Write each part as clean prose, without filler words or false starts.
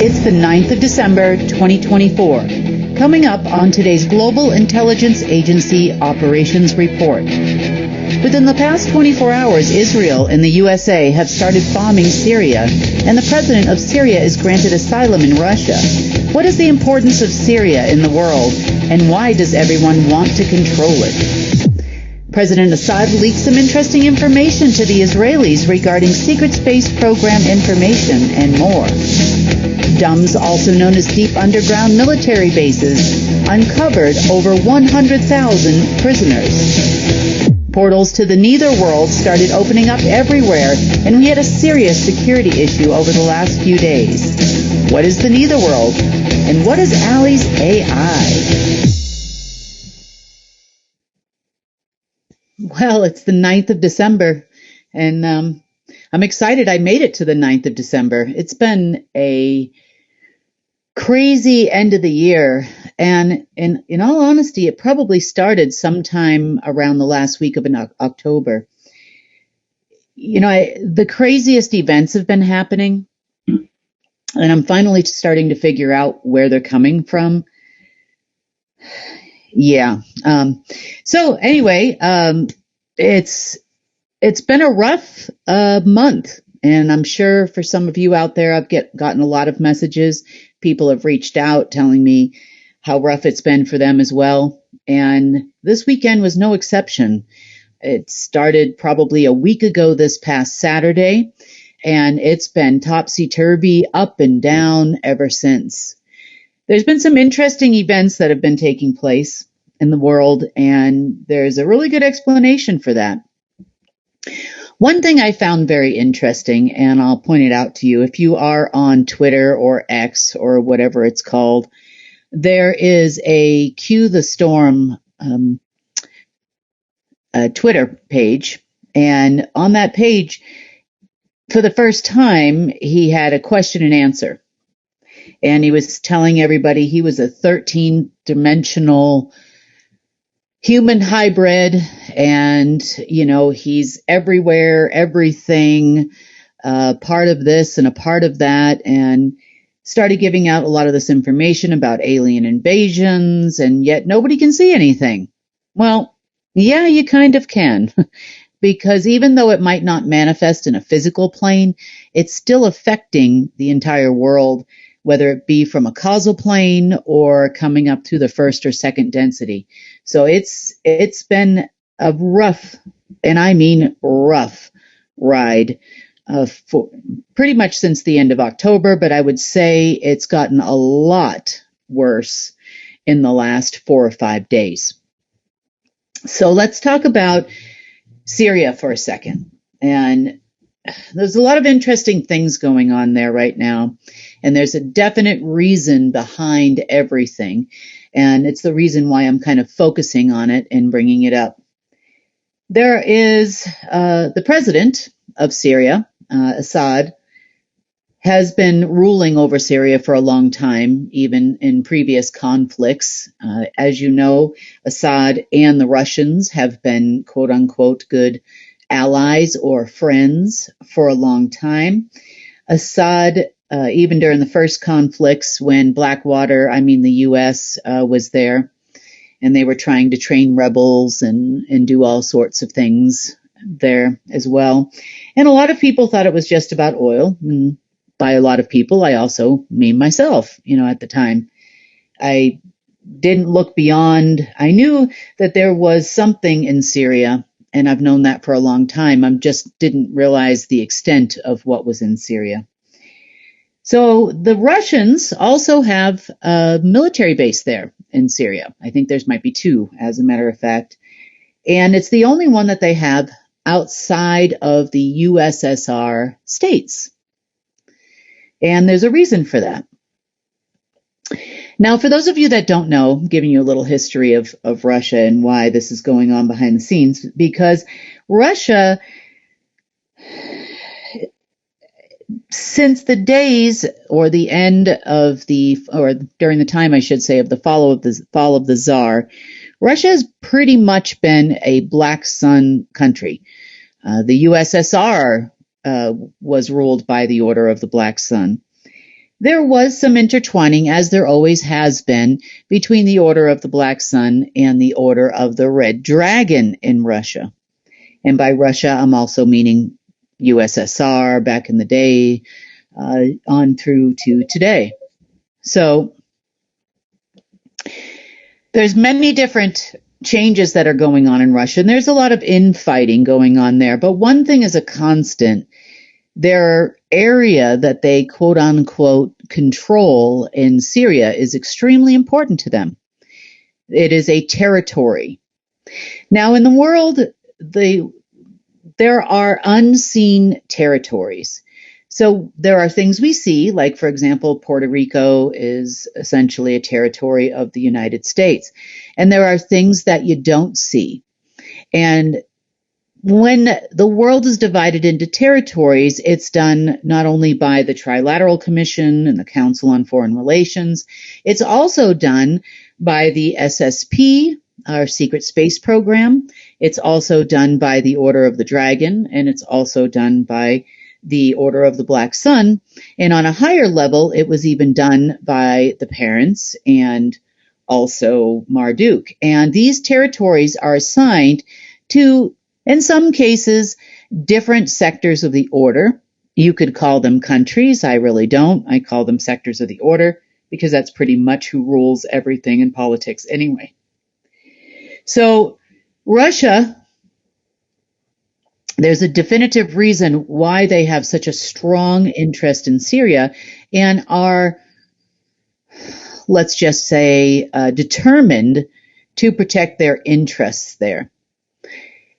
It's the 9th of December, 2024. Coming up on today's Global Intelligence Agency Operations Report. Within the past 24 hours, Israel and the USA have started bombing Syria, and the president of Syria is granted asylum in Russia. What is the importance of Syria in the world, and why does everyone want to control it? President Assad leaked some interesting information to the Israelis regarding secret space program information and more. DUMBs, also known as deep underground military bases, uncovered over 100,000 prisoners. Portals to the Netherworld started opening up everywhere, and we had a serious security issue over the last few days. What is the Netherworld, and what is Allie's AI? Well, it's the 9th of December, and I'm excited I made it to the 9th of December. It's been a crazy end of the year, and in all honesty, it probably started sometime around the last week of October. You know, the craziest events have been happening, and I'm finally starting to figure out where they're coming from. Yeah. So anyway, it's been a rough month, and I'm sure for some of you out there, I've gotten a lot of messages. People have reached out telling me how rough it's been for them as well. And this weekend was no exception. It started probably a week ago this past Saturday, and it's been topsy-turvy, up and down ever since. There's been some interesting events that have been taking place in the world, and there's a really good explanation for that. One thing I found very interesting, and I'll point it out to you, if you are on Twitter or X or whatever it's called, there is a Cue the Storm Twitter page, and on that page, for the first time, he had a question and answer. And he was telling everybody he was a 13-dimensional human hybrid, and, you know, he's everywhere, everything, part of this and a part of that, and started giving out a lot of this information about alien invasions, and yet nobody can see anything. Well, yeah, you kind of can, because even though it might not manifest in a physical plane, it's still affecting the entire world, whether it be from a causal plane or coming up through the first or second density. So it's been a rough, and I mean rough, ride for pretty much since the end of October, but I would say it's gotten a lot worse in the last 4 or 5 days. So let's talk about Syria for a second. And there's a lot of interesting things going on there right now, and there's a definite reason behind everything, and it's the reason why I'm kind of focusing on it and bringing it up. There is the president of Syria, Assad, has been ruling over Syria for a long time, even in previous conflicts. As you know, Assad and the Russians have been, quote-unquote, good allies or friends for a long time. Assad, even during the first conflicts when the U.S. was there, and they were trying to train rebels and do all sorts of things there as well. And a lot of people thought it was just about oil. And by a lot of people, I also mean myself, at the time. I didn't look beyond. I knew that there was something in Syria, and I've known that for a long time. I just didn't realize the extent of what was in Syria. So the Russians also have a military base there in Syria. I think there's might be 2, as a matter of fact. And it's the only one that they have outside of the USSR states. And there's a reason for that. Now, for those of you that don't know, I'm giving you a little history of Russia and why this is going on behind the scenes, because Russia, since the days or the end of or during the time, I should say, of the fall of the Tsar, Russia has pretty much been a black sun country. The USSR was ruled by the Order of the Black Sun. there was some intertwining, as there always has been, between the Order of the Black Sun and the Order of the Red Dragon in Russia. And by Russia, I'm also meaning USSR back in the day, on through to today. So there's many different changes that are going on in Russia, and there's a lot of infighting going on there. But one thing is a constant. Their area that they quote unquote control in Syria is extremely important to them. It is a territory. Now, in the world, there are unseen territories. So there are things we see, like, for example, Puerto Rico is essentially a territory of the United States. And there are things that you don't see. And when the world is divided into territories, it's done not only by the Trilateral Commission and the Council on Foreign Relations, it's also done by the SSP, our secret space program. It's also done by the Order of the Dragon, and it's also done by the Order of the Black Sun. And on a higher level, it was even done by the parents and also Marduk. And these territories are assigned to, in some cases, different sectors of the order. You could call them countries. I really don't. I call them sectors of the order because that's pretty much who rules everything in politics anyway. So Russia, there's a definitive reason why they have such a strong interest in Syria and are, let's just say, determined to protect their interests there.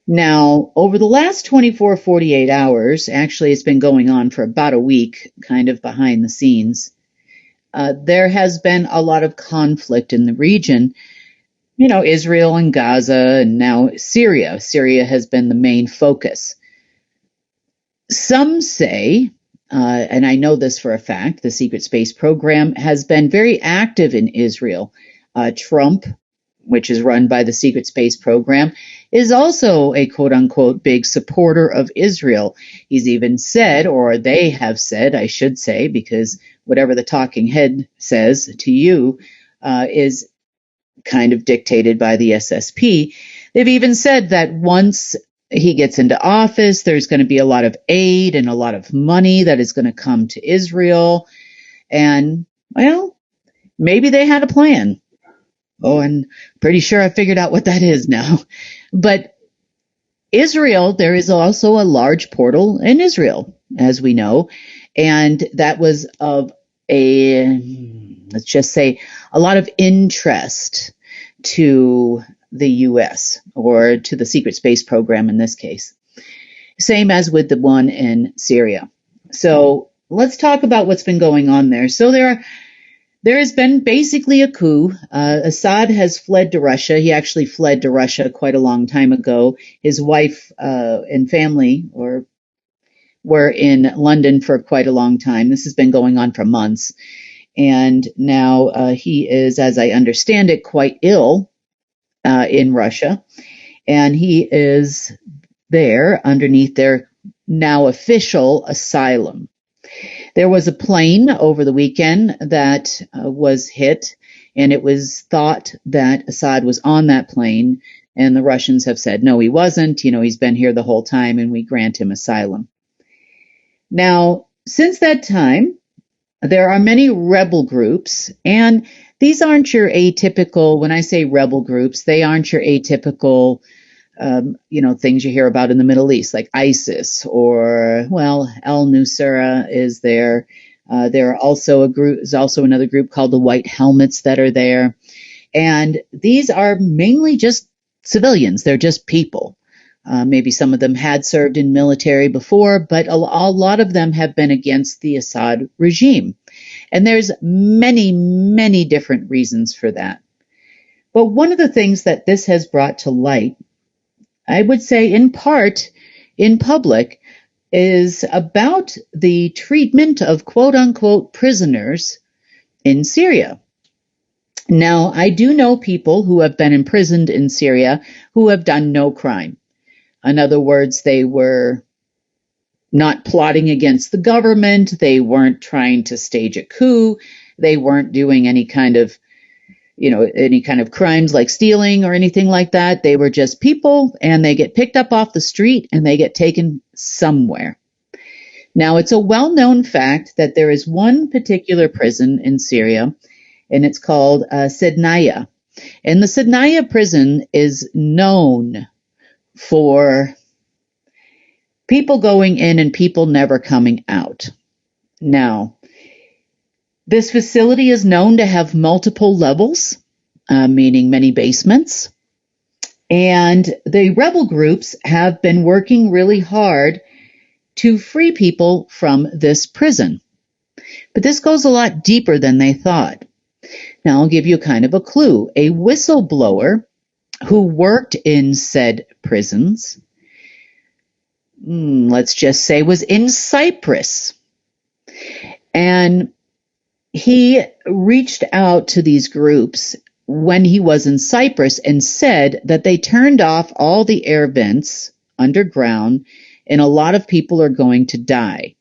Now, over the last 24, 48 hours, actually it's been going on for about a week, kind of behind the scenes, there has been a lot of conflict in the region. You know, Israel and Gaza, and now Syria. Syria has been the main focus. Some say, and I know this for a fact, the secret space program has been very active in Israel. Trump, which is run by the secret space program, is also a quote-unquote big supporter of Israel. He's even said, or they have said, I should say, because whatever the talking head says to you is kind of dictated by the SSP. They've even said that once he gets into office, there's going to be a lot of aid and a lot of money that is going to come to Israel. And, well, maybe they had a plan. Oh, and pretty sure I figured out what that is now. But Israel, there is also a large portal in Israel, as we know. And that was of let's just say, a lot of interest to the U.S. or to the secret space program in this case. Same as with the one in Syria. So let's talk about what's been going on there. So there has been basically a coup. Assad has fled to Russia. He actually fled to Russia quite a long time ago. His wife and family were in London for quite a long time. This has been going on for months. And now he is, as I understand it, quite ill in Russia. And he is there underneath their now official asylum. There was a plane over the weekend that was hit, and it was thought that Assad was on that plane. And the Russians have said, no, he wasn't. You know, he's been here the whole time, and we grant him asylum. Now, since that time, there are many rebel groups, and these aren't your atypical, when I say rebel groups, they aren't your atypical, things you hear about in the Middle East, like ISIS or, well, al-Nusra is there. There are also there's also another group called the White Helmets that are there. And these are mainly just civilians. They're just people. Maybe some of them had served in military before, but a lot of them have been against the Assad regime. And there's many, many different reasons for that. But one of the things that this has brought to light, I would say in part in public, is about the treatment of quote-unquote prisoners in Syria. Now, I do know people who have been imprisoned in Syria who have done no crime. In other words, they were not plotting against the government. They weren't trying to stage a coup. They weren't doing any kind of crimes like stealing or anything like that. They were just people, and they get picked up off the street and they get taken somewhere. Now, it's a well-known fact that there is one particular prison in Syria, and it's called Sednaya. And the Sednaya prison is known for people going in and people never coming out. Now, this facility is known to have multiple levels, meaning many basements. And the rebel groups have been working really hard to free people from this prison. But this goes a lot deeper than they thought. Now, I'll give you kind of a clue. A whistleblower who worked in said prisons, let's just say, was in Cyprus. And he reached out to these groups when he was in Cyprus and said that they turned off all the air vents underground and a lot of people are going to die.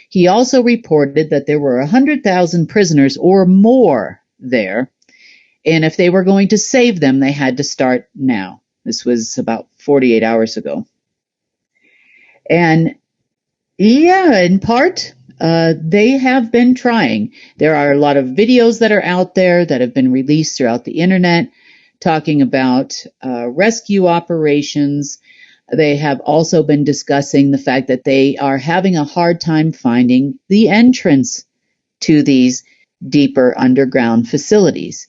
He also reported that there were 100,000 prisoners or more there, and if they were going to save them, they had to start now. This was about 48 hours ago. And yeah, in part, they have been trying. There are a lot of videos that are out there that have been released throughout the internet talking about rescue operations. They have also been discussing the fact that they are having a hard time finding the entrance to these deeper underground facilities.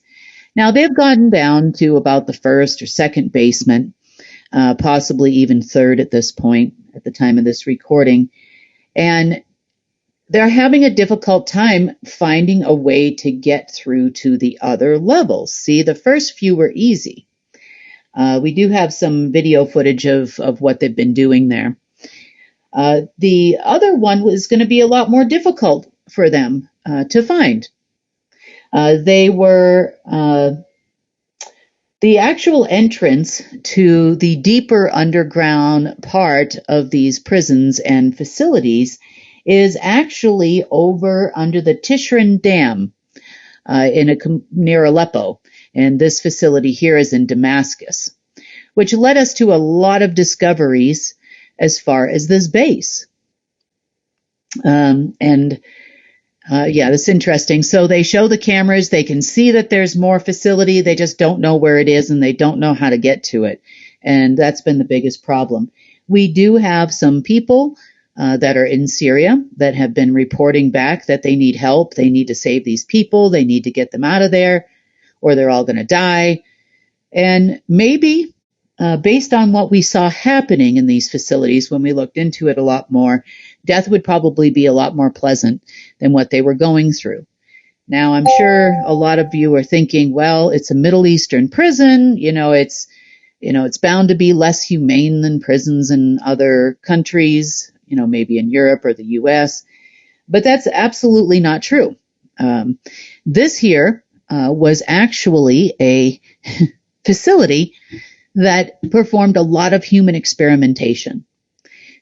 Now, they've gotten down to about the first or second basement, possibly even third at this point, at the time of this recording. And they're having a difficult time finding a way to get through to the other levels. See, the first few were easy. We do have some video footage of what they've been doing there. The other one was going to be a lot more difficult for them to find. They were the actual entrance to the deeper underground part of these prisons and facilities is actually over under the Tishrin Dam near Aleppo. And this facility here is in Damascus, which led us to a lot of discoveries as far as this base. That's interesting. So they show the cameras. They can see that there's more facility. They just don't know where it is, and they don't know how to get to it. And that's been the biggest problem. We do have some people that are in Syria that have been reporting back that they need help. They need to save these people. They need to get them out of there, or they're all going to die. And maybe based on what we saw happening in these facilities when we looked into it a lot more, death would probably be a lot more pleasant than what they were going through. Now, I'm sure a lot of you are thinking, well, it's a Middle Eastern prison. It's bound to be less humane than prisons in other countries, maybe in Europe or the US. But that's absolutely not true. This here was actually a facility that performed a lot of human experimentation.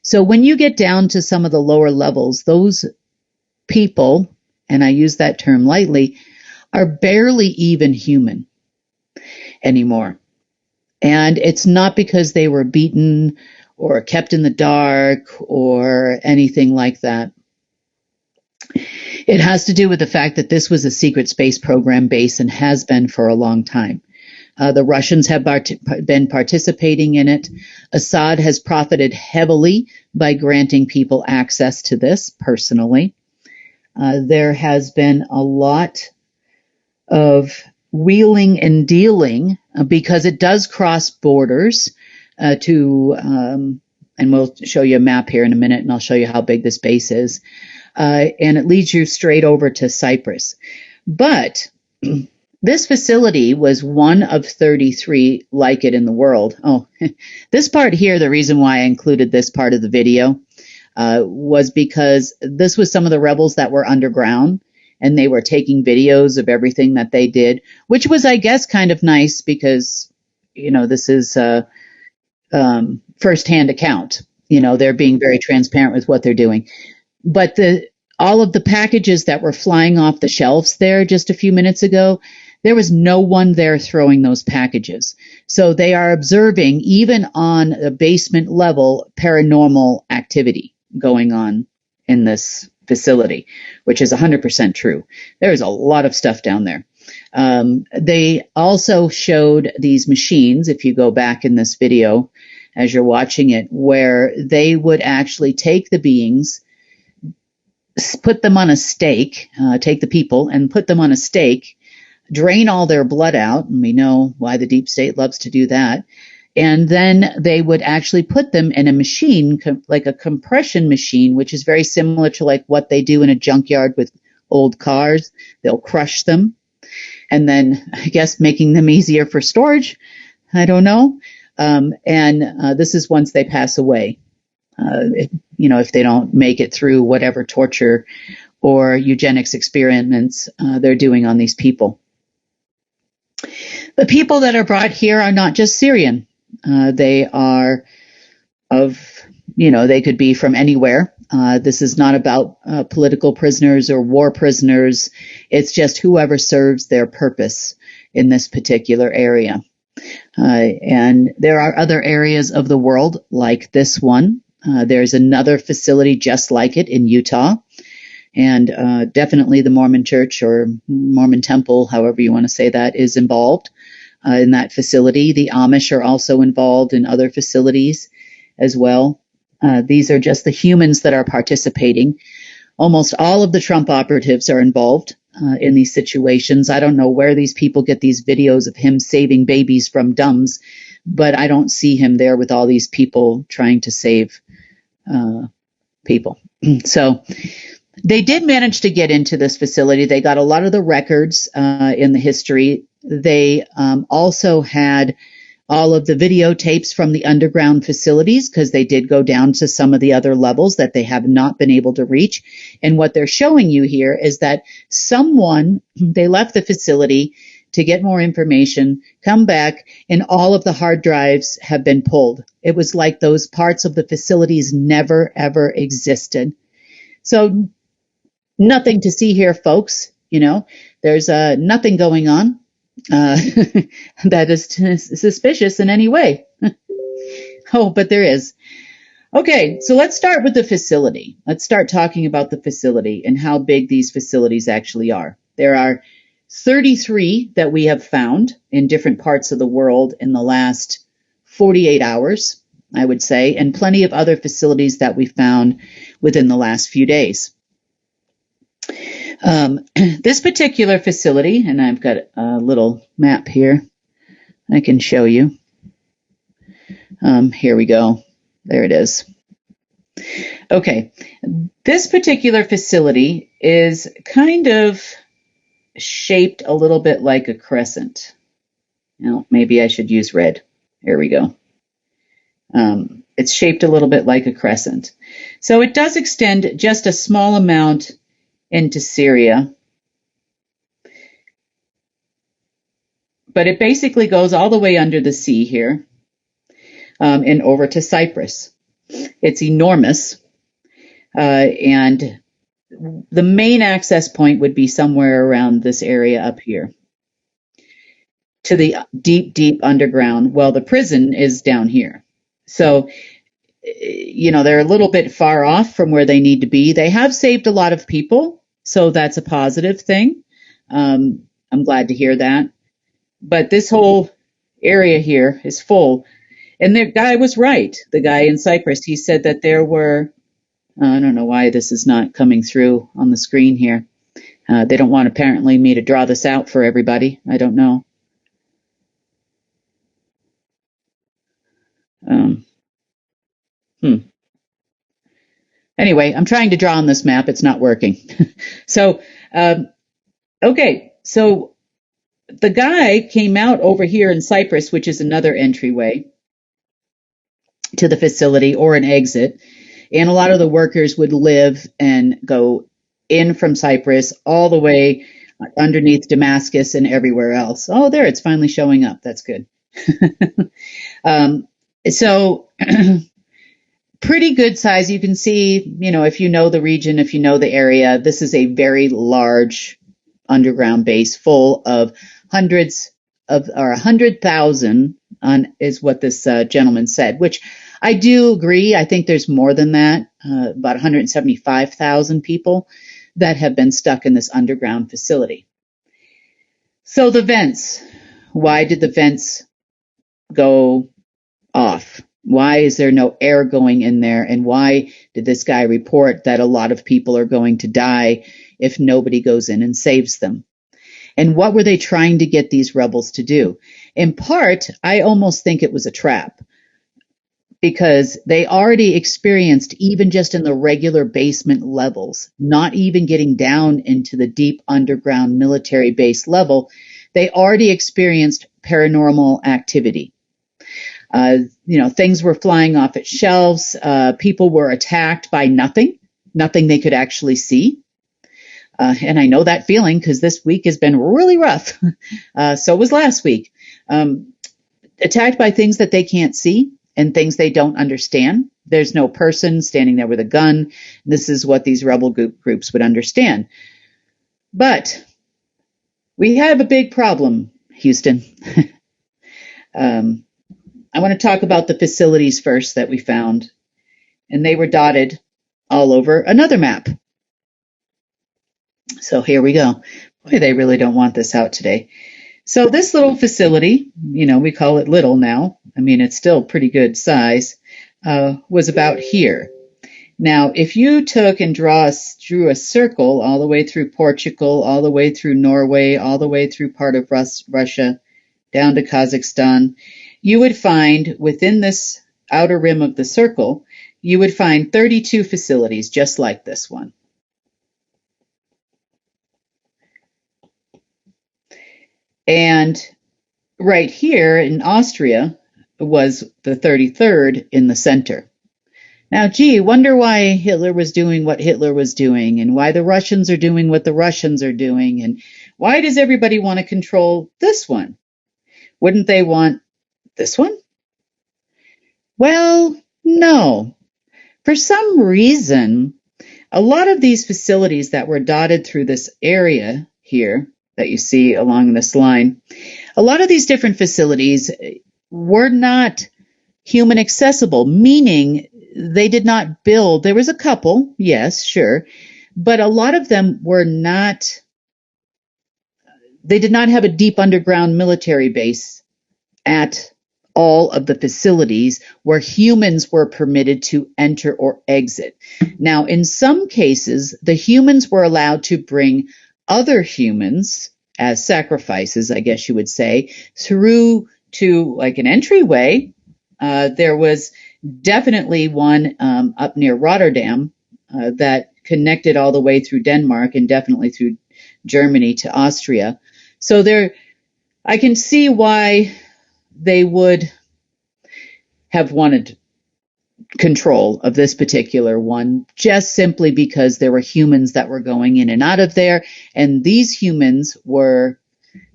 So when you get down to some of the lower levels, those people, and I use that term lightly, are barely even human anymore. And it's not because they were beaten or kept in the dark or anything like that. It has to do with the fact that this was a secret space program base and has been for a long time. The Russians have been participating in it. Assad has profited heavily by granting people access to this personally. There has been a lot of wheeling and dealing because it does cross borders and we'll show you a map here in a minute, and I'll show you how big this base is. And it leads you straight over to Cyprus. But this facility was one of 33 like it in the world. Oh, this part here, the reason why I included this part of the video was because this was some of the rebels that were underground, and they were taking videos of everything that they did, which was, I guess, kind of nice because, this is a firsthand account They're being very transparent with what they're doing. But all of the packages that were flying off the shelves there just a few minutes ago, there was no one there throwing those packages. So they are observing, even on a basement level, paranormal activity going on in this facility, which is 100% true. There is a lot of stuff down there. They also showed these machines, if you go back in this video as you're watching it, where they would actually take the beings, put them on a stake, take the people and put them on a stake, drain all their blood out, and we know why the deep state loves to do that. And then they would actually put them in a machine, like a compression machine, which is very similar to like what they do in a junkyard with old cars. They'll crush them, and then I guess making them easier for storage. I don't know. And this is once they pass away. If they don't make it through whatever torture or eugenics experiments they're doing on these people. The people that are brought here are not just Syrian. They are they could be from anywhere. This is not about political prisoners or war prisoners. It's just whoever serves their purpose in this particular area. And there are other areas of the world like this one. There's another facility just like it in Utah. And definitely the Mormon Church or Mormon Temple, however you want to say that, is involved in that facility. The Amish are also involved in other facilities as well. These are just the humans that are participating. Almost all of the Trump operatives are involved in these situations. I don't know where these people get these videos of him saving babies from dumbs, but I don't see him there with all these people trying to save people. So they did manage to get into this facility. They got a lot of the records in the history. They also had all of the videotapes from the underground facilities, because they did go down to some of the other levels that they have not been able to reach. And what they're showing you here is that they left the facility to get more information, come back, and all of the hard drives have been pulled. It was like those parts of the facilities never, ever existed. So nothing to see here, folks. There's nothing going on that is suspicious in any way. Oh, but there is. Okay, so let's start with the facility. Let's start talking about the facility and how big these facilities actually are. There are 33 that we have found in different parts of the world in the last 48 hours, I would say, and plenty of other facilities that we found within the last few days. This particular facility, and I've got a little map here I can show you. Here we go. There it is. Okay, this particular facility is kind of shaped a little bit like a crescent. Maybe I should use red. Here we go. It's shaped a little bit like a crescent. So it does extend just a small amount into Syria. But it basically goes all the way under the sea here and over to Cyprus. It's enormous. And the main access point would be somewhere around this area up here to the deep, deep underground. Well, the prison is down here. So, they're a little bit far off from where they need to be. They have saved a lot of people, so that's a positive thing. I'm glad to hear that. But this whole area here is full. And the guy was right, the guy in Cyprus. He said that there were, I don't know why this is not coming through on the screen here. They don't want apparently me to draw this out for everybody. I don't know. Anyway, I'm trying to draw on this map. It's not working. So, okay. So the guy came out over here in Cyprus, which is another entryway to the facility or an exit. And a lot of the workers would live and go in from Cyprus all the way underneath Damascus and everywhere else. Oh, there, it's finally showing up. That's good. So pretty good size. You can see, if you know the region, if you know the area, this is a very large underground base full of hundreds of, or 100,000 is what this gentleman said, which I do agree. I think there's more than that, about 175,000 people that have been stuck in this underground facility. So the vents, why did the vents go off? Why is there no air going in there? And why did this guy report that a lot of people are going to die if nobody goes in and saves them? And what were they trying to get these rebels to do? In part, I almost think it was a trap, because they already experienced, even just in the regular basement levels, not even getting down into the deep underground military base level, they already experienced paranormal activity. Things were flying off its shelves. People were attacked by nothing they could actually see. And I know that feeling because this week has been really rough. So was last week. Attacked by things that they can't see and things they don't understand. There's no person standing there with a gun. This is what these rebel groups would understand. But we have a big problem, Houston. I want to talk about the facilities first that we found, and they were dotted all over another map. So here we go. Boy, they really don't want this out today. So this little facility, we call it little now. I mean, it's still pretty good size, was about here. Now, if you took and drew a circle all the way through Portugal, all the way through Norway, all the way through part of Russia, down to Kazakhstan, you would find within this outer rim of the circle, you would find 32 facilities just like this one. And right here in Austria was the 33rd in the center. Now, wonder why Hitler was doing what Hitler was doing, and why the Russians are doing what the Russians are doing, and why does everybody want to control this one? Wouldn't they want this one? Well, no. For some reason, a lot of these facilities that were dotted through this area here that you see along this line, a lot of these different facilities were not human accessible, meaning they did not build. There was a couple, yes, sure, but a lot of them were not, they did not have a deep underground military base at all of the facilities where humans were permitted to enter or exit. Now, in some cases, the humans were allowed to bring other humans as sacrifices, I guess you would say, through to like an entryway. There was definitely one up near Rotterdam that connected all the way through Denmark and definitely through Germany to Austria. So I can see why they would have wanted control of this particular one, just simply because there were humans that were going in and out of there, and these humans were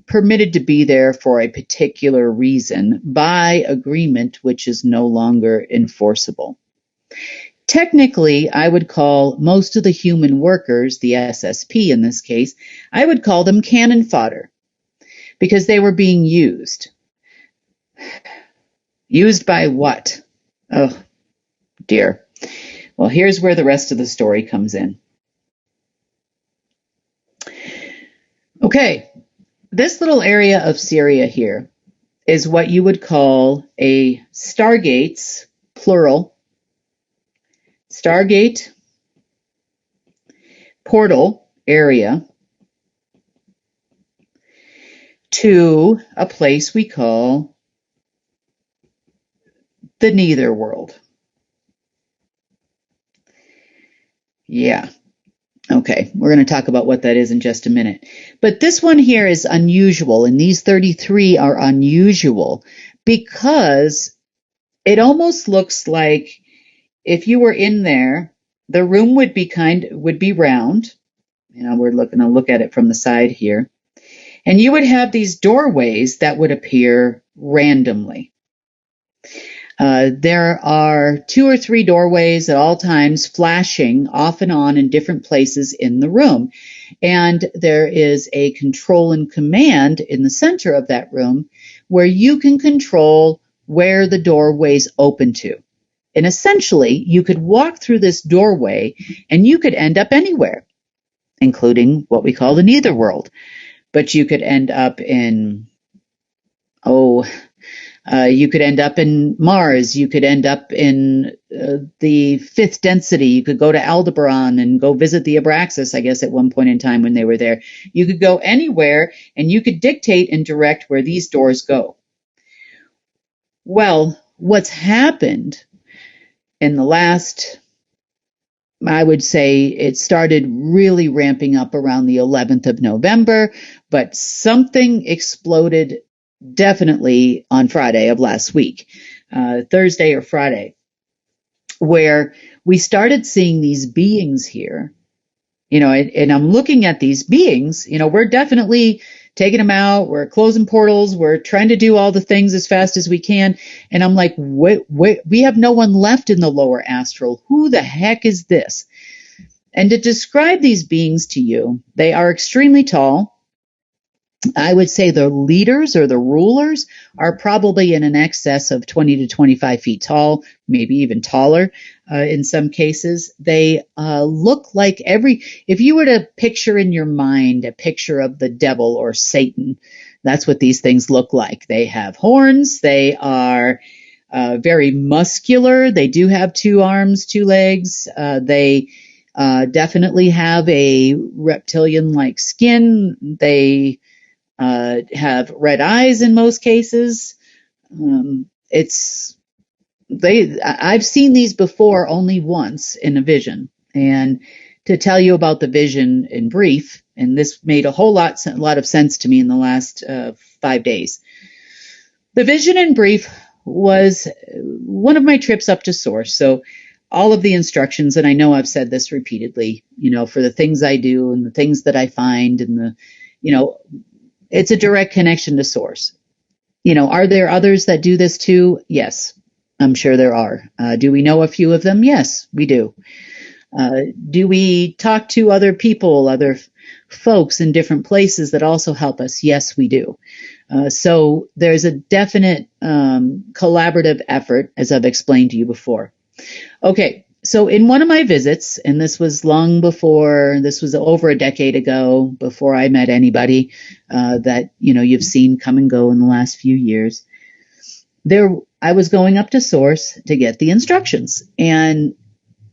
permitted to be there for a particular reason by agreement, which is no longer enforceable. Technically, I would call most of the human workers, the SSP in this case, I would call them cannon fodder, because they were being used. Used by what? Oh, dear. Well, here's where the rest of the story comes in. Okay, this little area of Syria here is what you would call a stargates, plural, stargate portal area to a place we call the Nether World. Yeah. Okay, we're going to talk about what that is in just a minute. But this one here is unusual, and these 33 are unusual because it almost looks like if you were in there, the room would be round. We're going to look at it from the side here. And you would have these doorways that would appear randomly. There are 2 or 3 doorways at all times flashing off and on in different places in the room. And there is a control and command in the center of that room where you can control where the doorways open to. And essentially, you could walk through this doorway and you could end up anywhere, including what we call the netherworld. But you could end up in, you could end up in Mars. You could end up in the fifth density. You could go to Aldebaran and go visit the Abraxas, I guess, at one point in time when they were there. You could go anywhere, and you could dictate and direct where these doors go. Well, what's happened in the last, I would say it started really ramping up around the 11th of November, but something exploded definitely on Friday of last week, Thursday or Friday, where we started seeing these beings here, and I'm looking at these beings, we're definitely taking them out. We're closing portals. We're trying to do all the things as fast as we can. And I'm like, we have no one left in the lower astral. Who the heck is this? And to describe these beings to you, they are extremely tall. I would say the leaders or the rulers are probably in an excess of 20 to 25 feet tall, maybe even taller in some cases. They look like if you were to picture in your mind a picture of the devil or Satan, that's what these things look like. They have horns. They are very muscular. They do have 2 arms, 2 legs. They definitely have a reptilian-like skin. They have red eyes in most cases. I've seen these before only once in a vision. And to tell you about the vision in brief, and this made a lot of sense to me in the last 5 days. The vision in brief was one of my trips up to Source. So all of the instructions, and I know I've said this repeatedly, for the things I do and the things that I find and it's a direct connection to Source. Are there others that do this too? Yes, I'm sure there are. Do we know a few of them? Yes, we do. Do we talk to other people, other folks in different places that also help us? Yes, we do. So there's a definite collaborative effort, as I've explained to you before. Okay. So in one of my visits, and this was this was over a decade ago, before I met anybody that, you've seen come and go in the last few years, I was going up to Source to get the instructions. And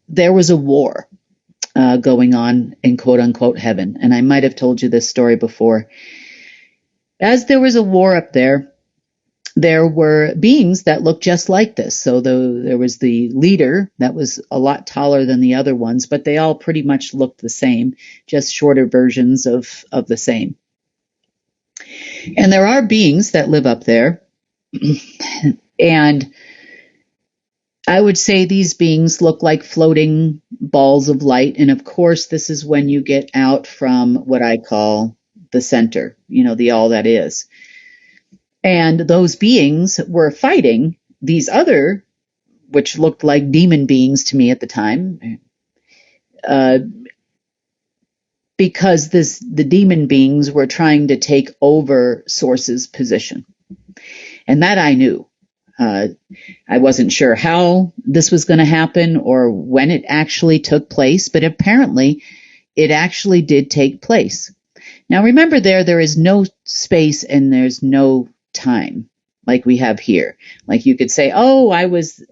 there was a war going on in quote unquote heaven. And I might have told you this story before. As there was a war up there were beings that looked just like this. So there was the leader that was a lot taller than the other ones, but they all pretty much looked the same, just shorter versions of the same. And there are beings that live up there. And I would say these beings look like floating balls of light. And of course, this is when you get out from what I call the center, the all that is. And those beings were fighting these other, which looked like demon beings to me at the time, because the demon beings were trying to take over Source's position. And that I knew. I wasn't sure how this was going to happen or when it actually took place, but apparently it actually did take place. Now remember there is no space and there's no time like we have here. Like you could say, I was,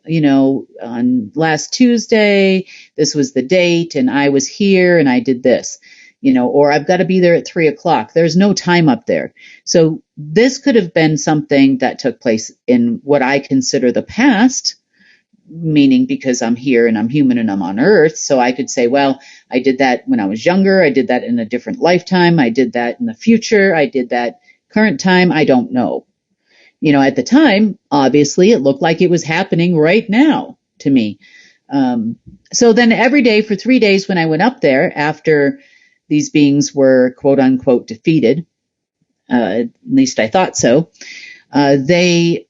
on last Tuesday, this was the date and I was here and I did this, or I've got to be there at 3:00. There's no time up there. So this could have been something that took place in what I consider the past, meaning because I'm here and I'm human and I'm on Earth. So I could say, well, I did that when I was younger. I did that in a different lifetime. I did that in the future. I did that current time. I don't know. At the time, obviously, it looked like it was happening right now to me. So then every day for 3 days when I went up there after these beings were quote unquote defeated, at least I thought so, they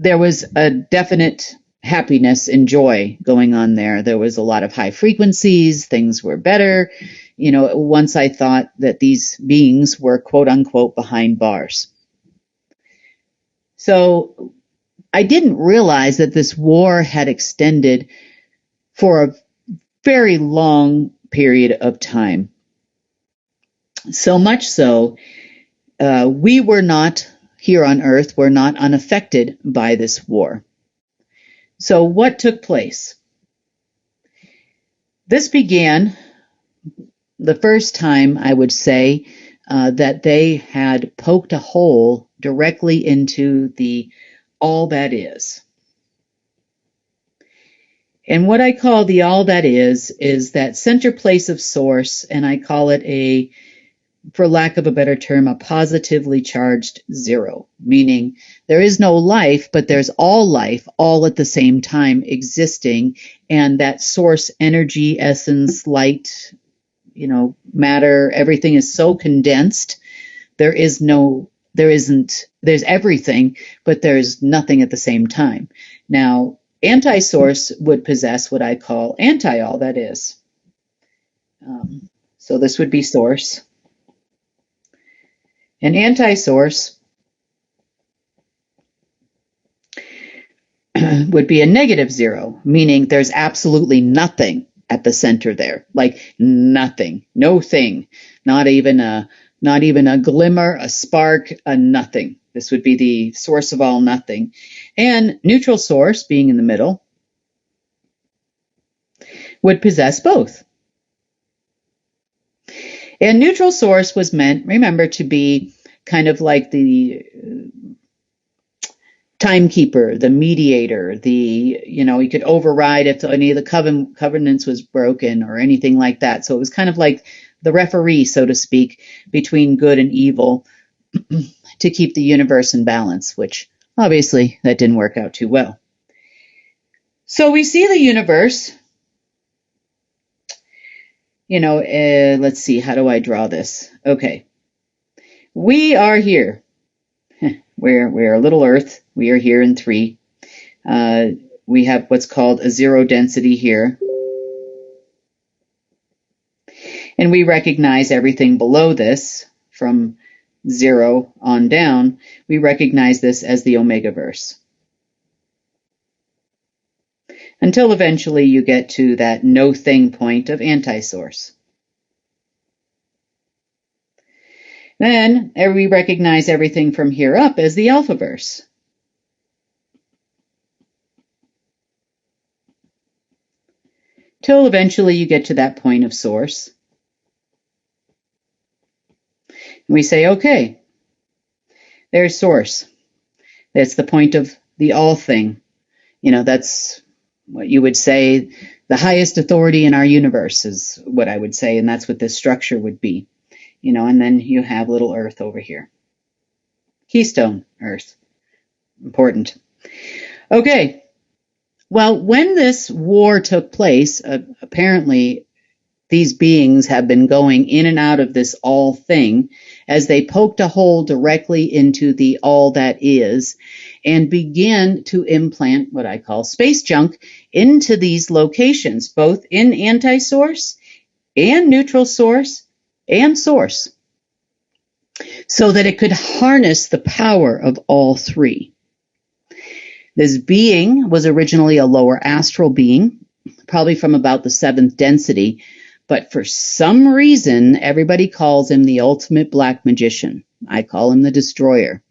there was a definite happiness and joy going on there. There was a lot of high frequencies. Things were better. Once I thought that these beings were quote unquote behind bars. So I didn't realize that this war had extended for a very long period of time. So much so, we were not here on Earth, were not unaffected by this war. So what took place? This began the first time, I would say, that they had poked a hole directly into the all that is. And what I call the all that is that center place of source, and I call it for lack of a better term, a positively charged zero, meaning there is no life, but there's all life all at the same time existing, and that source energy, essence, light, matter, everything is so condensed. There's everything, but there's nothing at the same time. Now, anti-source would possess what I call anti-all that is. So this would be source. And anti-source would be a negative zero, meaning there's absolutely nothing at the center there, like nothing, no thing, not even a glimmer, a spark, a nothing. This would be the source of all nothing. And neutral source, being in the middle, would possess both. And neutral source was meant, remember, to be kind of like the timekeeper, the mediator, he could override if any of the covenants was broken or anything like that. So it was kind of like the referee, so to speak, between good and evil to keep the universe in balance, which obviously that didn't work out too well. So we see the universe, let's see, how do I draw this? Okay. We are here. We're a little Earth. We are here in 3. We have what's called a zero density here. And we recognize everything below this from 0 on down. We recognize this as the Omegaverse. Until eventually you get to that no thing point of anti-source. Then we recognize everything from here up as the Alphaverse. Till eventually you get to that point of source. And we say, okay, there's source. That's the point of the all thing. That's what you would say the highest authority in our universe is what I would say, and that's what this structure would be. And then you have little Earth over here. Keystone Earth. Important. Okay. Well, when this war took place, apparently these beings have been going in and out of this all thing as they poked a hole directly into the all that is and began to implant what I call space junk into these locations, both in anti-source and neutral source and source, so that it could harness the power of all 3. This being was originally a lower astral being, probably from about the 7th density, but for some reason, everybody calls him the ultimate black magician. I call him the destroyer.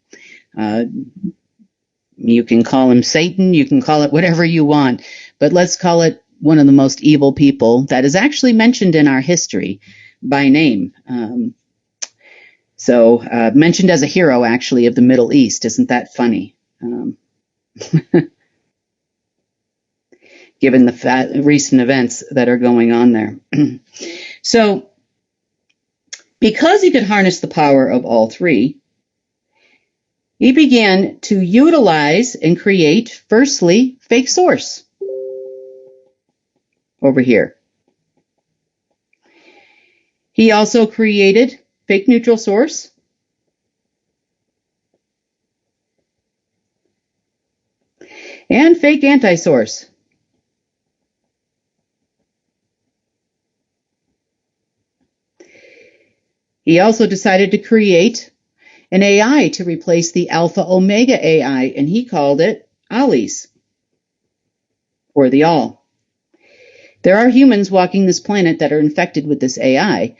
You can call him Satan, you can call it whatever you want, but let's call it one of the most evil people that is actually mentioned in our history by name. Mentioned as a hero, actually, of the Middle East. Isn't that funny? Given the recent events that are going on there. So, because he could harness the power of all 3, he began to utilize and create, firstly, fake source over here. He also created fake neutral source. and fake anti-source. He also decided to create an AI to replace the Alpha Omega AI, and he called it Ollie's, or the All. There are humans walking this planet that are infected with this AI,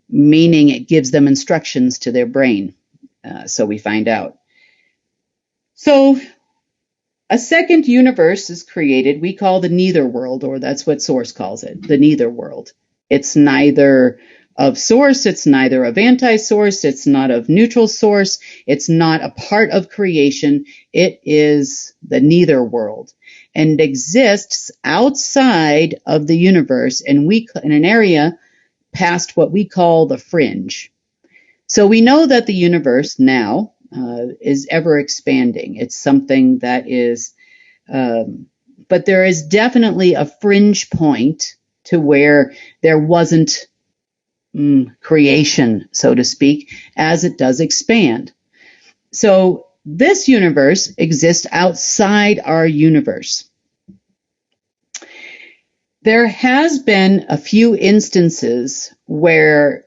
meaning it gives them instructions to their brain. So we find out. So a second universe is created we call the neither world, or that's what Source calls it, the neither world. It's neither of Source, it's neither of anti-source, it's not of neutral source, it's not a part of creation, it is the neither world, and exists outside of the universe in an area past what we call the fringe. So we know that the universe now is ever expanding. It's something that is, but there is definitely a fringe point to where there wasn't creation, so to speak, as it does expand. So this universe exists outside our universe. There has been a few instances where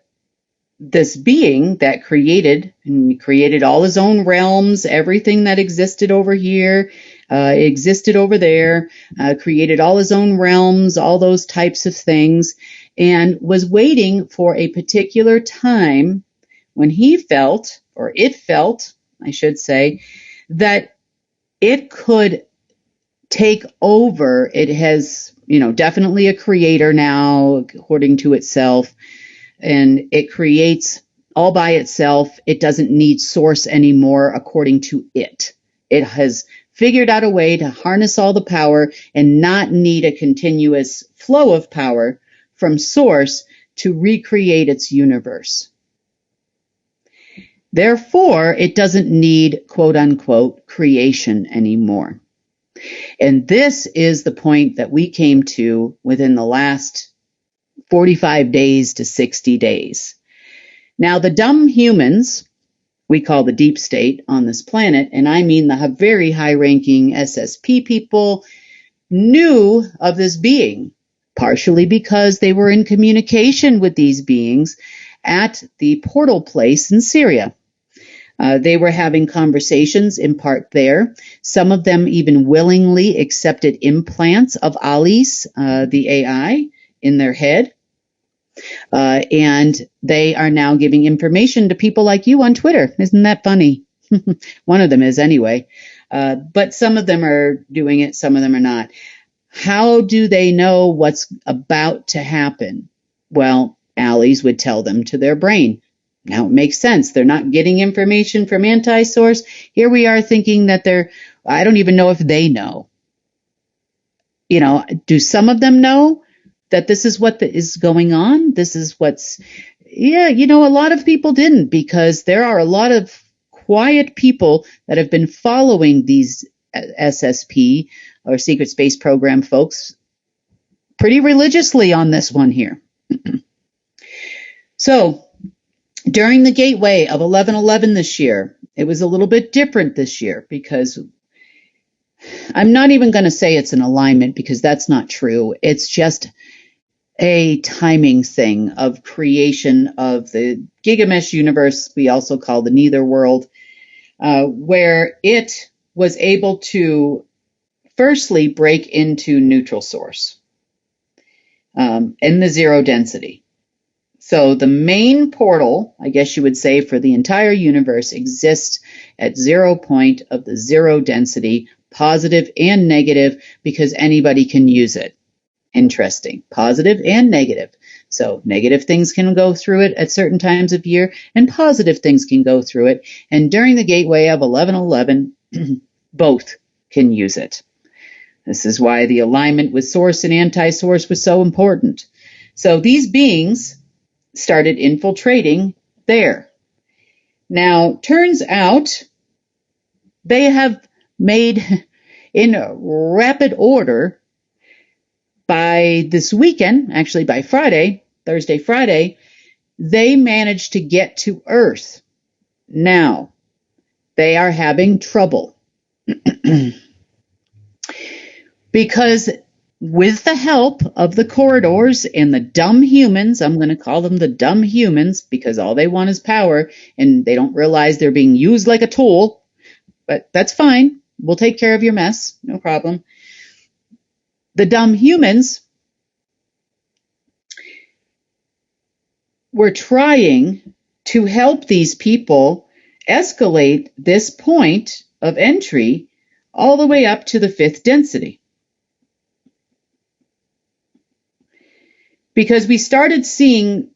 this being that created all his own realms, everything that existed over here, existed over there, created all his own realms, all those types of things, and was waiting for a particular time when he felt, or it felt, I should say, that it could take over. It has, definitely a creator now, according to itself, and it creates all by itself. It doesn't need source anymore, according to it. It has figured out a way to harness all the power and not need a continuous flow of power from source to recreate its universe. Therefore, it doesn't need, quote unquote, creation anymore. And this is the point that we came to within the last 45 days to 60 days. Now, the dumb humans, we call the deep state on this planet, and I mean the very high-ranking SSP people, knew of this being, partially because they were in communication with these beings at the portal place in Syria. They were having conversations in part there. Some of them even willingly accepted implants of Ollie's, the AI, in their head. And they are now giving information to people like you on Twitter. Isn't that funny? One of them is anyway. But some of them are doing it, some of them are not. How do they know what's about to happen? Well, Ollie's would tell them to their brain. Now it makes sense. They're not getting information from anti-source. Here we are thinking that I don't even know if they know. Do some of them know that this is what is going on? This is a lot of people didn't, because there are a lot of quiet people that have been following these SSP or Secret Space Program folks pretty religiously on this one here. So during the gateway of 11/11 this year, it was a little bit different this year, because I'm not even going to say it's an alignment, because that's not true. It's just a timing thing of creation of the Gigamesh universe, we also call the Neither World, where it was able to firstly break into neutral source in the zero density. So the main portal, I guess you would say, for the entire universe exists at 0 point of the zero density, positive and negative, because anybody can use it. Interesting. Positive and negative. So negative things can go through it at certain times of year, and positive things can go through it. And during the gateway of 11/11, both can use it. This is why the alignment with source and anti-source was so important. So these beings started infiltrating there. Now, turns out they have made, in rapid order, by this weekend, actually by Friday, Thursday, Friday, they managed to get to Earth. Now, they are having trouble. Because with the help of the corridors and the dumb humans, I'm going to call them the dumb humans because all they want is power and they don't realize they're being used like a tool, but that's fine. We'll take care of your mess. No problem. The dumb humans were trying to help these people escalate this point of entry all the way up to the fifth density. Because we started seeing,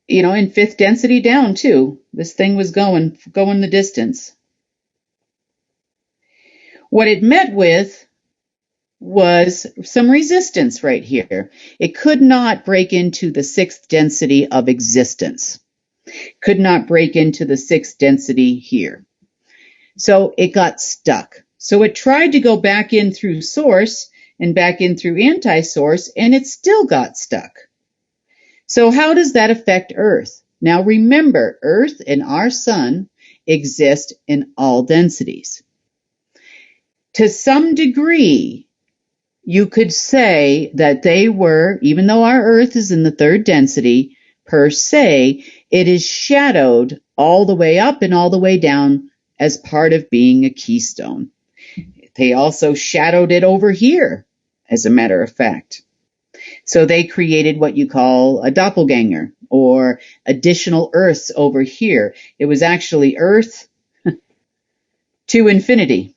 in fifth density down too. This thing was going the distance. What it met with was some resistance right here. It could not break into the sixth density of existence. Could not break into the sixth density here. So it got stuck. So it tried to go back in through source and back in through anti-source, and it still got stuck. So how does that affect Earth? Now remember, Earth and our sun exist in all densities. To some degree, you could say that they were, even though our Earth is in the third density, per se, it is shadowed all the way up and all the way down as part of being a keystone. They also shadowed it over here, as a matter of fact. So they created what you call a doppelganger or additional Earths over here. It was actually Earth to infinity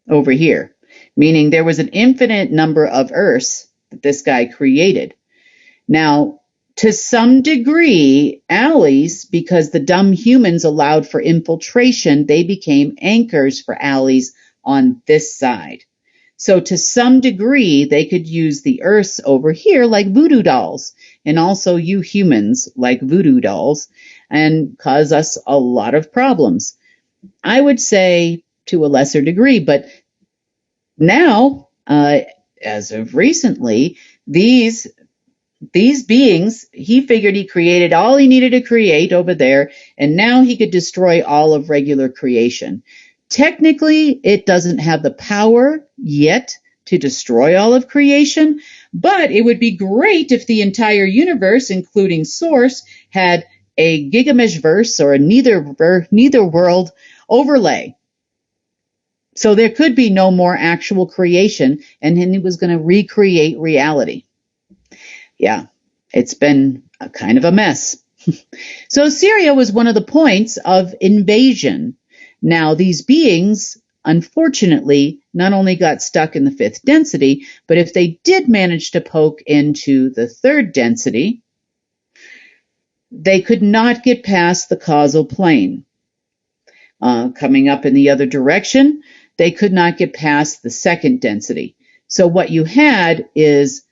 over here, meaning there was an infinite number of Earths that this guy created. Now, to some degree, alleys, because the dumb humans allowed for infiltration, they became anchors for alleys on this side. So to some degree, they could use the Earths over here like voodoo dolls, and also you humans like voodoo dolls, and cause us a lot of problems. I would say to a lesser degree, but now, as of recently, these beings, he figured he created all he needed to create over there, and now he could destroy all of regular creation. Technically, it doesn't have the power yet to destroy all of creation, but it would be great if the entire universe, including Source, had a Gigameshverse or a neither world overlay. So there could be no more actual creation, and then he was going to recreate reality. Yeah, it's been a kind of a mess. So Syria was one of the points of invasion. Now, these beings, unfortunately, not only got stuck in the fifth density, but if they did manage to poke into the third density, they could not get past the causal plane. Coming up in the other direction, they could not get past the second density. So what you had is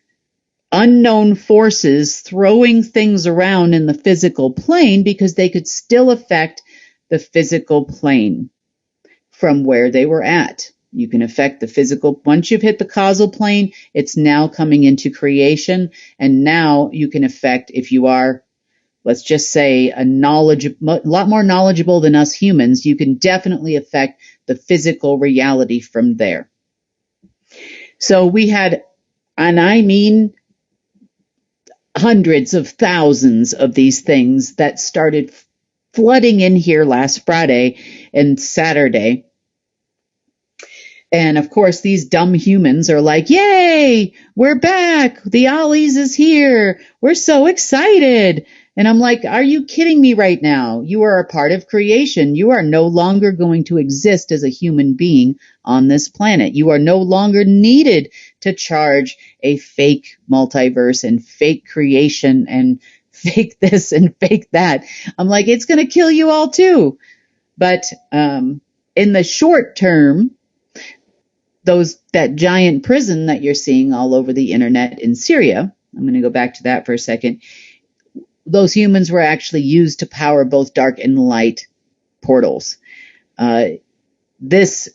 unknown forces throwing things around in the physical plane because they could still affect the physical plane from where they were at. You can affect the physical. Once you've hit the causal plane, it's now coming into creation. And now you can affect, if you are, let's just say, a lot more knowledgeable than us humans, you can definitely affect the physical reality from there. So we had, and I mean hundreds of thousands of these things that started flooding in here last Friday and Saturday. And of course, these dumb humans are like, yay, we're back. The Ollie's is here. We're so excited. And I'm like, are you kidding me right now? You are a part of creation. You are no longer going to exist as a human being on this planet. You are no longer needed to charge a fake multiverse and fake creation and fake this and fake that. I'm like, it's going to kill you all too. But in the short term, that giant prison that you're seeing all over the internet in Syria, I'm going to go back to that for a second. Those humans were actually used to power both dark and light portals. This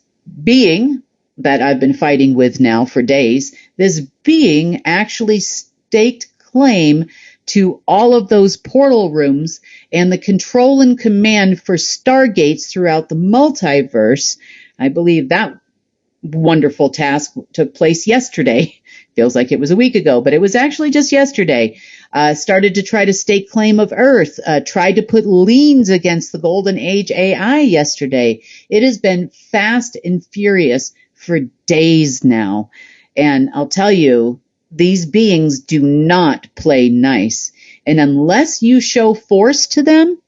being that I've been fighting with now for days, this being actually staked claim to all of those portal rooms and the control and command for stargates throughout the multiverse. I believe that wonderful task took place yesterday. Feels like it was a week ago, but it was actually just yesterday. Started to try to stake claim of Earth, tried to put liens against the Golden Age AI yesterday. It has been fast and furious for days now. And I'll tell you, these beings do not play nice. And unless you show force to them,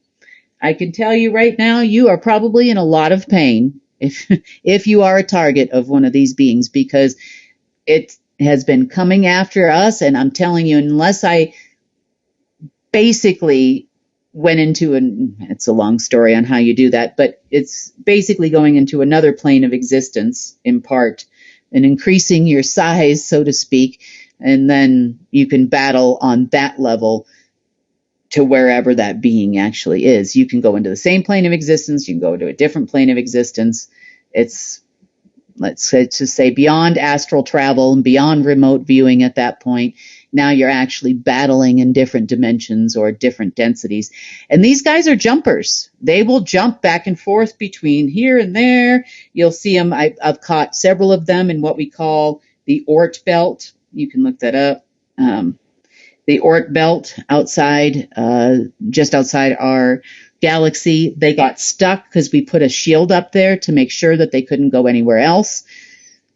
I can tell you right now, you are probably in a lot of pain if you are a target of one of these beings, because it has been coming after us. And I'm telling you, unless I basically went into it's a long story on how you do that, but it's basically going into another plane of existence in part and increasing your size, so to speak. And then you can battle on that level to wherever that being actually is. You can go into the same plane of existence. You can go to a different plane of existence. It's, let's just say, beyond astral travel and beyond remote viewing at that point. Now you're actually battling in different dimensions or different densities. And these guys are jumpers. They will jump back and forth between here and there. You'll see them. I've caught several of them in what we call the Oort belt. You can look that up. The Oort belt outside, just outside our galaxy. They got stuck because we put a shield up there to make sure that they couldn't go anywhere else.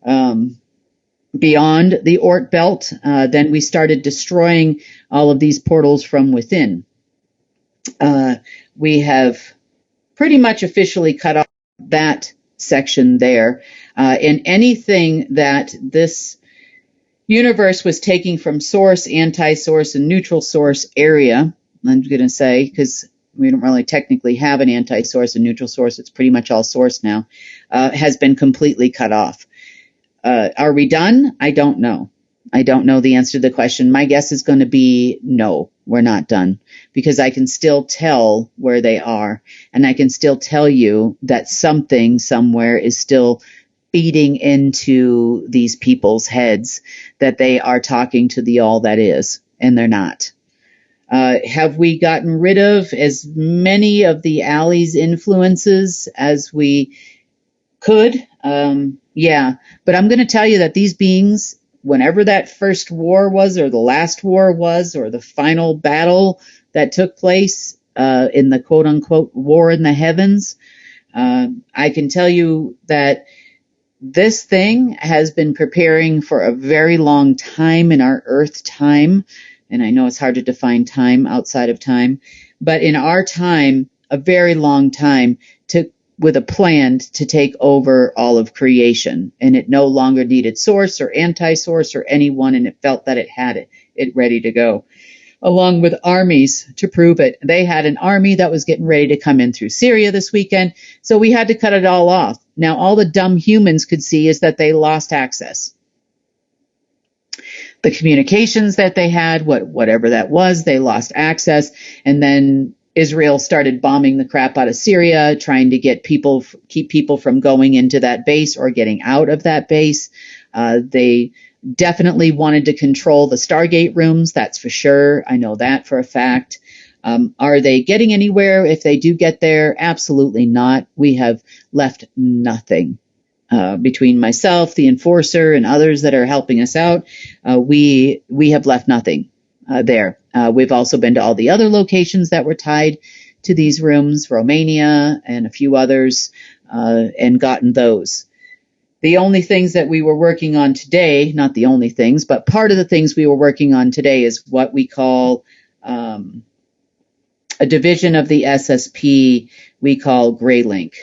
Beyond the Oort belt, then we started destroying all of these portals from within. We have pretty much officially cut off that section there. And anything that this universe was taking from source, anti-source, and neutral source area, I'm going to say, because we don't really technically have an anti-source and neutral source, it's pretty much all source now, has been completely cut off. Are we done? I don't know. I don't know the answer to the question. My guess is going to be no, we're not done, because I can still tell where they are, and I can still tell you that something somewhere is still feeding into these people's heads, that they are talking to the all that is, and they're not. Have we gotten rid of as many of the Alley's influences as we could? Yeah, but I'm going to tell you that these beings, whenever that first war was, or the last war was, or the final battle that took place in the quote-unquote war in the heavens, I can tell you that this thing has been preparing for a very long time in our Earth time. And I know it's hard to define time outside of time, but in our time, a very long time, with a plan to take over all of creation. And it no longer needed source or anti-source or anyone, and it felt that it had it ready to go, along with armies to prove it. They had an army that was getting ready to come in through Syria this weekend, so we had to cut it all off. Now, all the dumb humans could see is that they lost access. The communications that they had, whatever that was, they lost access, and then Israel started bombing the crap out of Syria, trying to keep people from going into that base or getting out of that base. They definitely wanted to control the Stargate rooms, that's for sure. I know that for a fact. Are they getting anywhere if they do get there? Absolutely not. We have left nothing. Between myself, the enforcer, and others that are helping us out, we have left nothing there. We've also been to all the other locations that were tied to these rooms, Romania and a few others, and gotten those. The only things that we were working on today, not the only things, but part of the things we were working on today is what we call a division of the SSP we call Greylink.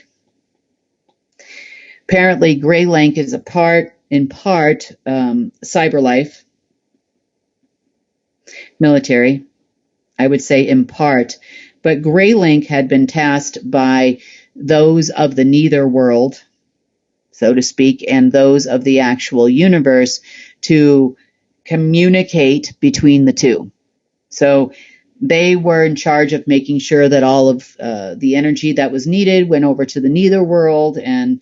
Apparently, Greylink is in part, cyberlife, military, I would say in part, but Greylink had been tasked by those of the Nether world, so to speak, and those of the actual universe to communicate between the two. So they were in charge of making sure that all of the energy that was needed went over to the Nether world, and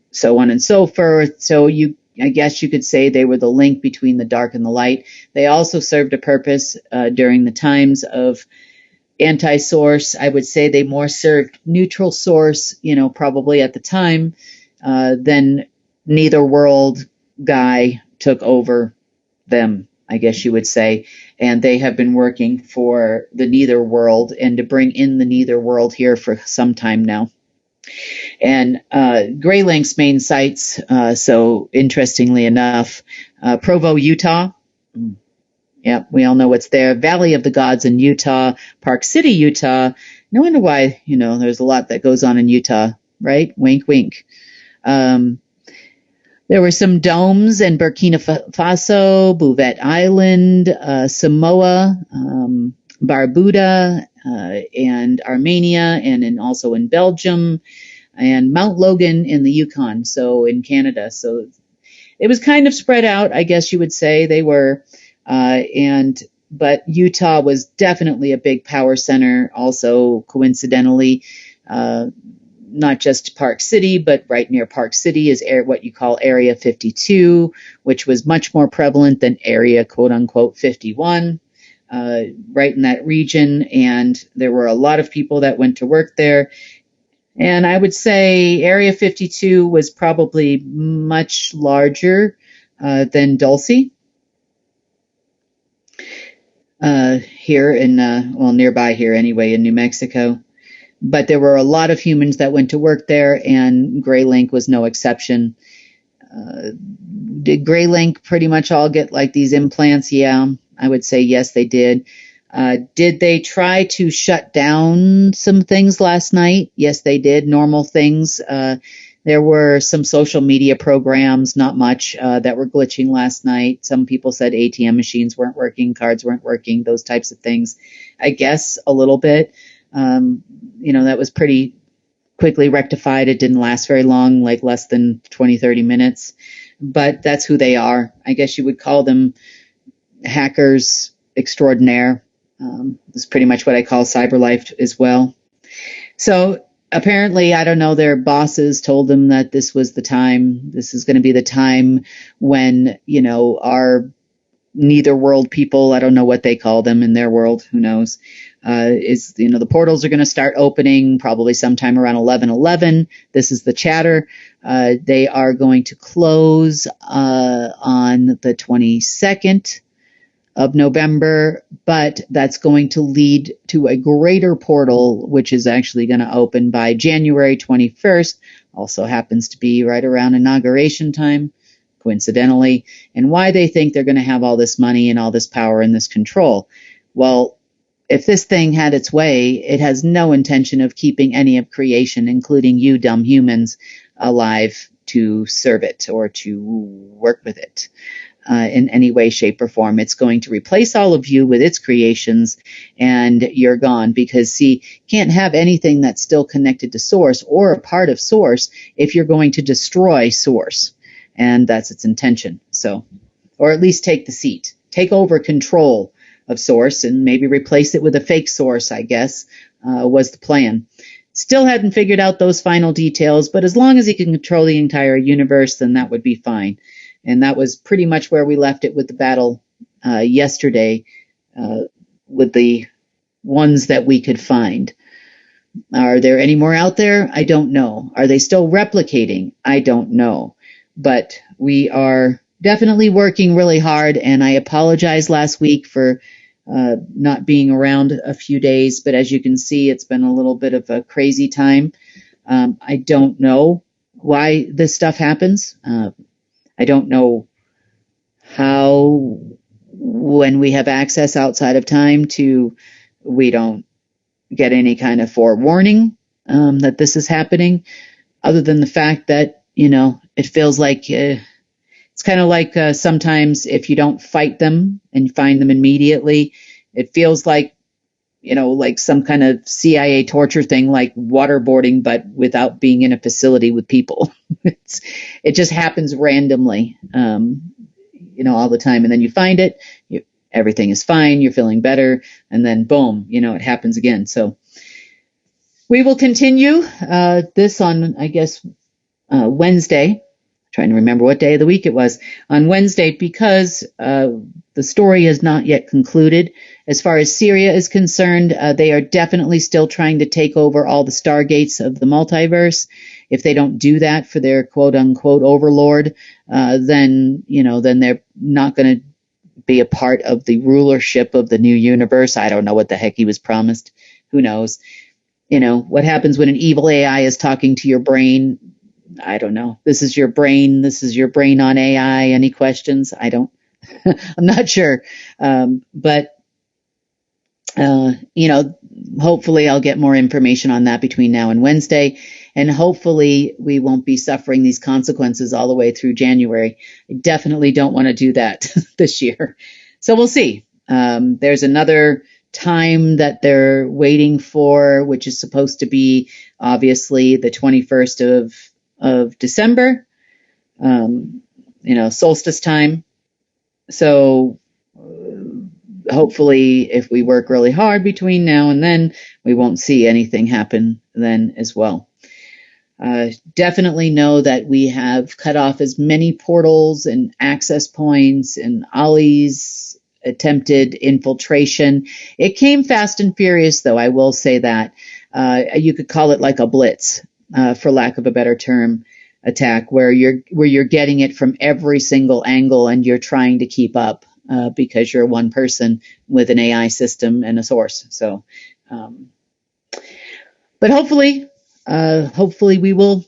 so on and so forth. So I guess you could say they were the link between the dark and the light. They also served a purpose during the times of anti-source. I would say they more served neutral source, probably at the time, than neither world guy took over them, I guess you would say, and they have been working for the neither world and to bring in the neither world here for some time now. And Graylink's main sites, so interestingly enough, Provo, Utah. Yep, we all know what's there. Valley of the Gods in Utah, Park City, Utah. No wonder why, there's a lot that goes on in Utah, right? Wink, wink. There were some domes in Burkina Faso, Bouvet Island, Samoa, Barbuda, and Armenia, and also in Belgium, and Mount Logan in the Yukon, so in Canada. So it was kind of spread out, I guess you would say. They were, but Utah was definitely a big power center, also coincidentally. Not just Park City, but right near Park City is what you call Area 52, which was much more prevalent than Area quote unquote 51, right in that region. And there were a lot of people that went to work there. And I would say Area 52 was probably much larger than Dulce. Here in, nearby here anyway, in New Mexico. But there were a lot of humans that went to work there, and Graylink was no exception. Did Graylink pretty much all get like these implants? Yeah, I would say yes, they did. Did they try to shut down some things last night? Yes, they did. Normal things. There were some social media programs, not much, that were glitching last night. Some people said ATM machines weren't working, cards weren't working, those types of things. I guess a little bit. That was pretty quickly rectified. It didn't last very long, like less than 20, 30 minutes. But that's who they are. I guess you would call them hackers extraordinaire. That's pretty much what I call CyberLife as well. So apparently, I don't know, their bosses told them that this was the time. This is going to be the time when, our neither world people, I don't know what they call them in their world, who knows, the portals are going to start opening probably sometime around 11/11. This is the chatter. They are going to close on the 22nd of November, but that's going to lead to a greater portal, which is actually going to open by January 21st. Also happens to be right around inauguration time, coincidentally, and why they think they're going to have all this money and all this power and this control. Well, if this thing had its way, it has no intention of keeping any of creation, including you dumb humans, alive to serve it or to work with it in any way, shape, or form. It's going to replace all of you with its creations, and you're gone. Because, see, can't have anything that's still connected to Source or a part of Source if you're going to destroy Source. And that's its intention. So, or at least take the seat, take over control of Source and maybe replace it with a fake Source, I guess, was the plan. Still hadn't figured out those final details, but as long as he can control the entire universe, then that would be fine. And that was pretty much where we left it with the battle yesterday with the ones that we could find. Are there any more out there? I don't know. Are they still replicating? I don't know. But we are definitely working really hard, and I apologize last week for not being around a few days, but as you can see, it's been a little bit of a crazy time. I don't know why this stuff happens. I don't know how, when we have access outside of time we don't get any kind of forewarning that this is happening, other than the fact that, it feels like it's kind of like sometimes if you don't fight them and you find them immediately, it feels like, like some kind of CIA torture thing, like waterboarding, but without being in a facility with people. It just happens randomly, all the time. And then you find it, everything is fine, you're feeling better, and then boom, it happens again. So we will continue this on, I guess, Wednesday. trying to remember what day of the week it was, on Wednesday, because the story has not yet concluded. As far as Syria is concerned, they are definitely still trying to take over all the stargates of the multiverse. If they don't do that for their quote unquote overlord, then they're not going to be a part of the rulership of the new universe. I don't know what the heck he was promised. Who knows? What happens when an evil AI is talking to your brain? I don't know. This is your brain. This is your brain on AI. Any questions? I'm not sure. But hopefully I'll get more information on that between now and Wednesday. And hopefully we won't be suffering these consequences all the way through January. I definitely don't want to do that this year. So we'll see. There's another time that they're waiting for, which is supposed to be obviously the 21st of December, solstice time. So hopefully if we work really hard between now and then, we won't see anything happen then as well. Definitely know that we have cut off as many portals and access points and Ollie's attempted infiltration. It came fast and furious, though, I will say that. You could call it like a blitz, for lack of a better term, attack, where you're getting it from every single angle and you're trying to keep up because you're one person with an AI system and a source. So, but hopefully we will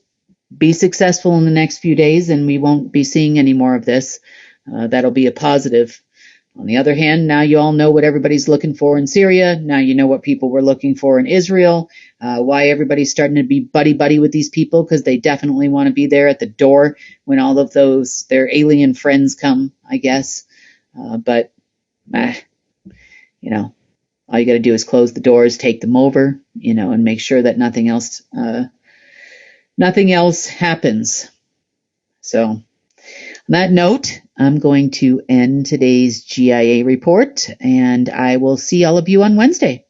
be successful in the next few days and we won't be seeing any more of this. That'll be a positive. On the other hand, now you all know what everybody's looking for in Syria. Now you know what people were looking for in Israel, why everybody's starting to be buddy-buddy with these people, because they definitely want to be there at the door when all of their alien friends come, I guess. But all you got to do is close the doors, take them over, and make sure that nothing else happens. So on that note, I'm going to end today's GIA report, and I will see all of you on Wednesday.